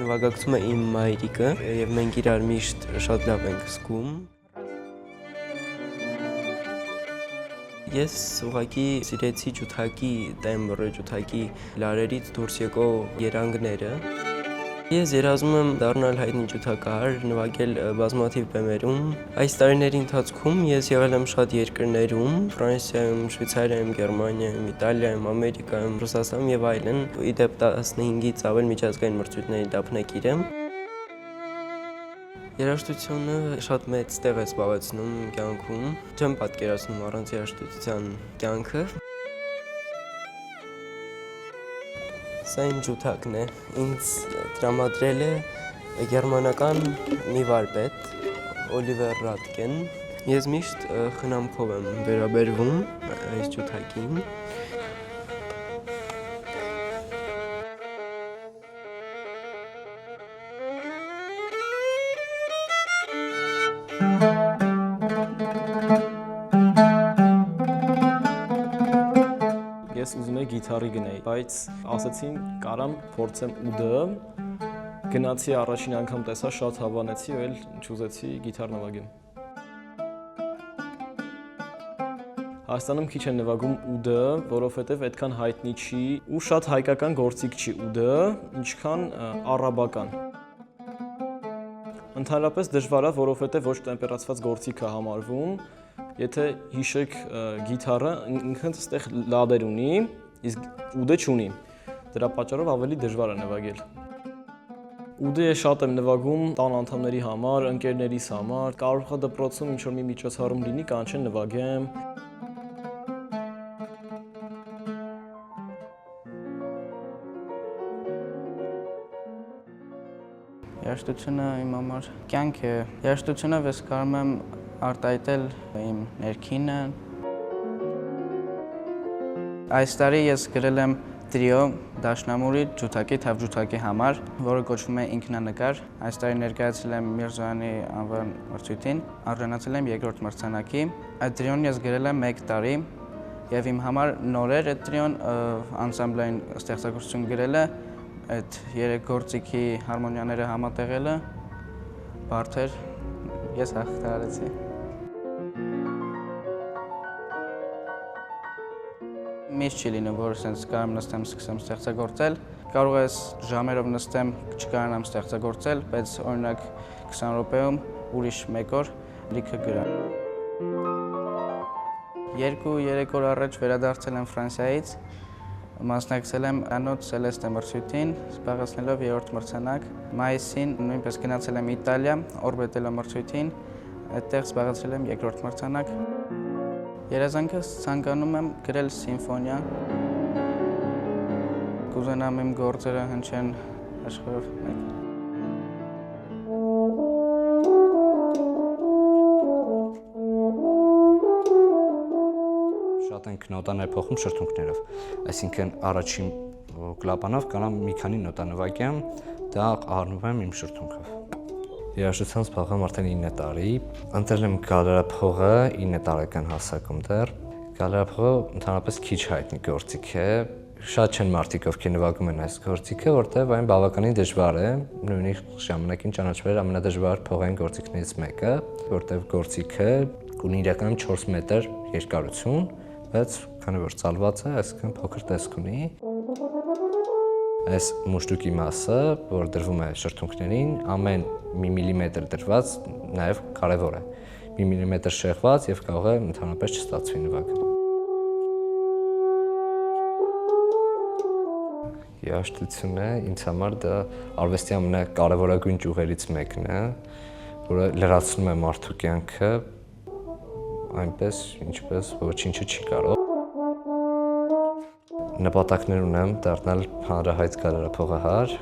նվագակցում է իմ մայրիկը եւ մենք իրար միշտ շատ լավ ենք զգում։ Ես ուղղակի սիրեցի ջութակի տեմբրը, ջութակի լարերից դուրս եկող երանգները։ Ես երազում եմ դառնալ հայտնի ջութակահար, նվագել բազմաթիվ բեմերում։ Այս տարիների ընթացքում ես եղել եմ շատ երկրներում՝ Ֆրանսիայում, Շվեյցարիայում, Գերմանիայում, Իտալիայում, Ամերիկայում, Ռուսաստանում եւ այլն։ Ի դեպ 15-ից ավել միջազգային մրցույթների դափնեկիր եմ։ Երաժշտությունը շատ մեծ տեղ է զբաղեցնում կյանքում։ Չեմ պատկերացնում առանց երաժշտության կյանքը։ Սա իմ ջութակն է, ինձ տրամադրել է գերմանական մի վարպետ, Օլիվեր Ռատկեն։ Ես միշտ խնամքով եմ վերաբերվում այս ջութակին։ Ես ուզում եի գիտարի գնեի, բայց ասացին կարամ փորձեմ ուդը, գնացի առաջին անգամ տեսա, շատ հավանեցի ու էլ չուզեցի գիտար նվագեմ։ Հայաստանում քիչ են նվագում ուդը, որովհետև այդքան հայտնի չի ու շատ հայկական գործիք չի ուդը, ինչքան առաբական։ Ընդհանրապես դժվար է, որովհետև ոչ տեմպերացված գործիք է համարվում։ Եթե հիշեք գիտարը, ինքն այստեղ լադեր ունի, իսկ ուդը չունի։ Դրա պատճառով ավելի դժվար է նվագել։ Ուդը ես շատ եմ նվագում տան անդամների համար, ընկերներիս համար, կարող է դպրոցում ինչ-որ մի միջոցառում լինի, կանչեն նվագեմ։ Երաժշտությունը իմ համար կյանք է։ Երաժշտությունով ես կարող եմ արտահայտել իմ ներքինը։ Այս տարի ես գրել եմ տրիո դաշնամուրի ջութակի, թավջութակի համար, որը կոչվում է ինքնանկար։ Այս տարի ներկայացել եմ Միրզոյանի անվան մրցույթին, արժանացել եմ երկրորդ մրցանակի։ Այդ տրիոն ես գրել եմ 1 տարի եւ իմ համար նոր էր այդ տրիոն, անսամբլային ստեղծագործություն գրելը, այդ 3 գործիքի հարմոնիաները համատեղելը, բարդ էր, ես հաղթահարեցի։ Միշտ չի լինում, որ սենց կարամ նստեմ, սկսեմ ստեղծագործել։ Կարող ես ժամերով նստեմ, չկարանամ ստեղծագործել, բայց օրինակ 20 րոպեում ուրիշ մեկ օր լիքը գրամ։ 2-3 օր առաջ վերադարձել եմ Ֆրանսիայից, մասնակցել եմ անոց Սելեստե մրցույթին, զբաղեցնելով 3-րդ մրցանակ։ Մայիսին նույնպես գնացել եմ Իտալիա, Օրբետելո մրցույթին, այդտեղ զբաղեցրել եմ 2-րդ մրցանակ։ Երազանքս ցանկանում եմ գրել սիմֆոնիա։ Կուզենամ իմ գործերը հնչեն աշխարհով մեկ։ Շատ ենք նոտաներ փոխում շրթունքներով, այսինքն առաջին կլապանով կանամ մի քանի նոտա նվագեմ, դա առնում եմ իմ շրթունքով։ Երաժշտության զբաղվում արդեն 9 տարի, ընտրել եմ գալարափողը 9 տարեկան հասակում դեռ։ Գալարափողը ընդհանրապես քիչ հայտնի գործիք է, շատ չեն մարդիկ ովքեր նվագում են այս գործիքը, որտեղ այն բավականին դժվար է, նույնիսկ ժամանակին ճանաչվել ամենադժվար փողային գործիքներից մեկը, որտեղ գործիքը ունի իրականում 4 մետր երկարություն, բայց քանի որ ծալված է, այսինքն փոքր տեսք ունի։ Այս մուշտուկի մասը, որ դրվում է շրթունքներին, ամեն մի միլիմետր դրված նաև կարևոր է։ Մի միլիմետր շեղված եւ կարող է ընդհանրապես չստացվի նվագը։ Երաժշտությունը ինձ համար դա արվեստի ամենակարևորագույն ճյուղերից մեկն է, որը լրացնում է մարդու կյանքը այնպես, ինչպես ոչինչը չի կարող։ Նպատակներ ունեմ դառնալ հանրահայտ գալարափողահար,